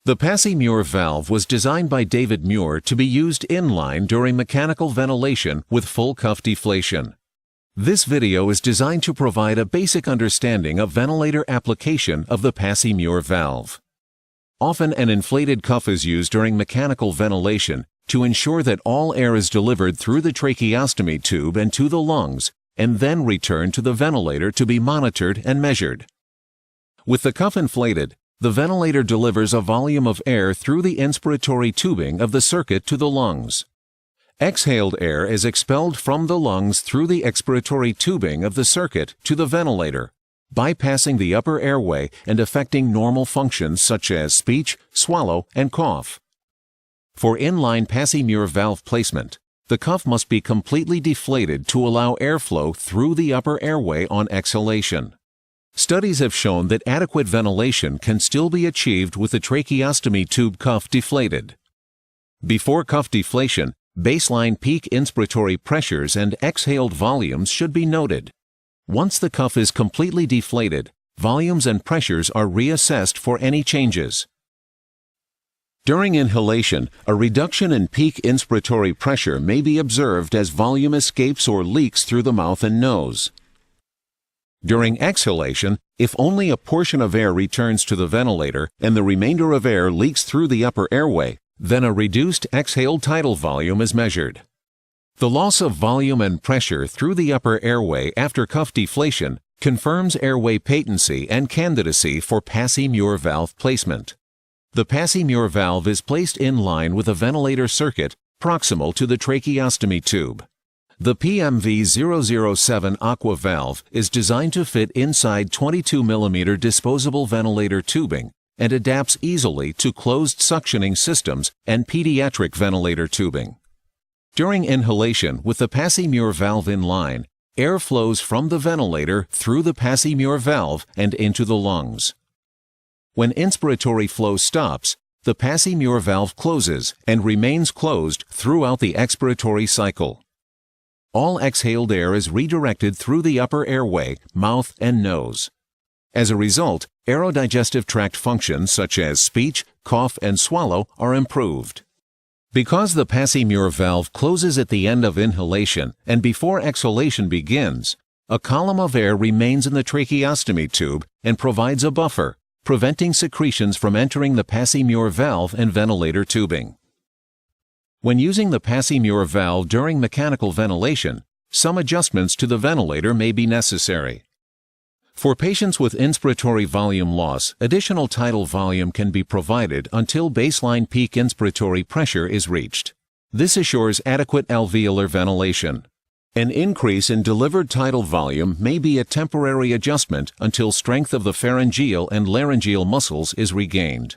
The Passy Muir valve was designed by David Muir to be used inline during mechanical ventilation with full cuff deflation. This video is designed to provide a basic understanding of ventilator application of the Passy Muir valve. Often an inflated cuff is used during mechanical ventilation to ensure that all air is delivered through the tracheostomy tube and to the lungs, and then returned to the ventilator to be monitored and measured. With the cuff inflated, the ventilator delivers a volume of air through the inspiratory tubing of the circuit to the lungs. Exhaled air is expelled from the lungs through the expiratory tubing of the circuit to the ventilator, bypassing the upper airway and affecting normal functions such as speech, swallow, and cough. For inline Passy Muir valve placement, the cuff must be completely deflated to allow airflow through the upper airway on exhalation. Studies have shown that adequate ventilation can still be achieved with the tracheostomy tube cuff deflated. Before cuff deflation, baseline peak inspiratory pressures and exhaled volumes should be noted. Once the cuff is completely deflated, volumes and pressures are reassessed for any changes. During inhalation, a reduction in peak inspiratory pressure may be observed as volume escapes or leaks through the mouth and nose. During exhalation, if only a portion of air returns to the ventilator and the remainder of air leaks through the upper airway, then a reduced exhaled tidal volume is measured. The loss of volume and pressure through the upper airway after cuff deflation confirms airway patency and candidacy for Passy Muir valve placement. The Passy Muir valve is placed in line with a ventilator circuit proximal to the tracheostomy tube. The PMV007 Aqua valve is designed to fit inside 22 mm disposable ventilator tubing and adapts easily to closed suctioning systems and pediatric ventilator tubing. During inhalation with the Passy Muir valve in line, air flows from the ventilator through the Passy Muir valve and into the lungs. When inspiratory flow stops, the Passy Muir valve closes and remains closed throughout the expiratory cycle. All exhaled air is redirected through the upper airway, mouth, and nose. As a result, aerodigestive tract functions such as speech, cough, and swallow are improved. Because the Passy Muir valve closes at the end of inhalation and before exhalation begins, a column of air remains in the tracheostomy tube and provides a buffer, preventing secretions from entering the Passy Muir valve and ventilator tubing. When using the Passy Muir valve during mechanical ventilation, some adjustments to the ventilator may be necessary. For patients with inspiratory volume loss, additional tidal volume can be provided until baseline peak inspiratory pressure is reached. This assures adequate alveolar ventilation. An increase in delivered tidal volume may be a temporary adjustment until strength of the pharyngeal and laryngeal muscles is regained.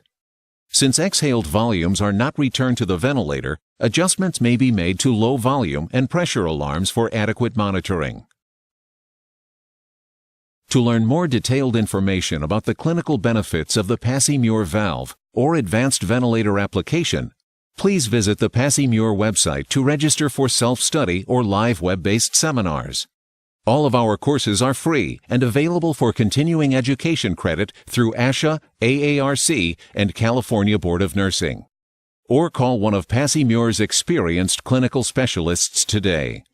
Since exhaled volumes are not returned to the ventilator, adjustments may be made to low volume and pressure alarms for adequate monitoring. To learn more detailed information about the clinical benefits of the Passy Muir valve or advanced ventilator application, please visit the Passy Muir website to register for self-study or live web-based seminars. All of our courses are free and available for continuing education credit through ASHA, AARC, and California Board of Nursing. Or call one of Passy Muir's experienced clinical specialists today.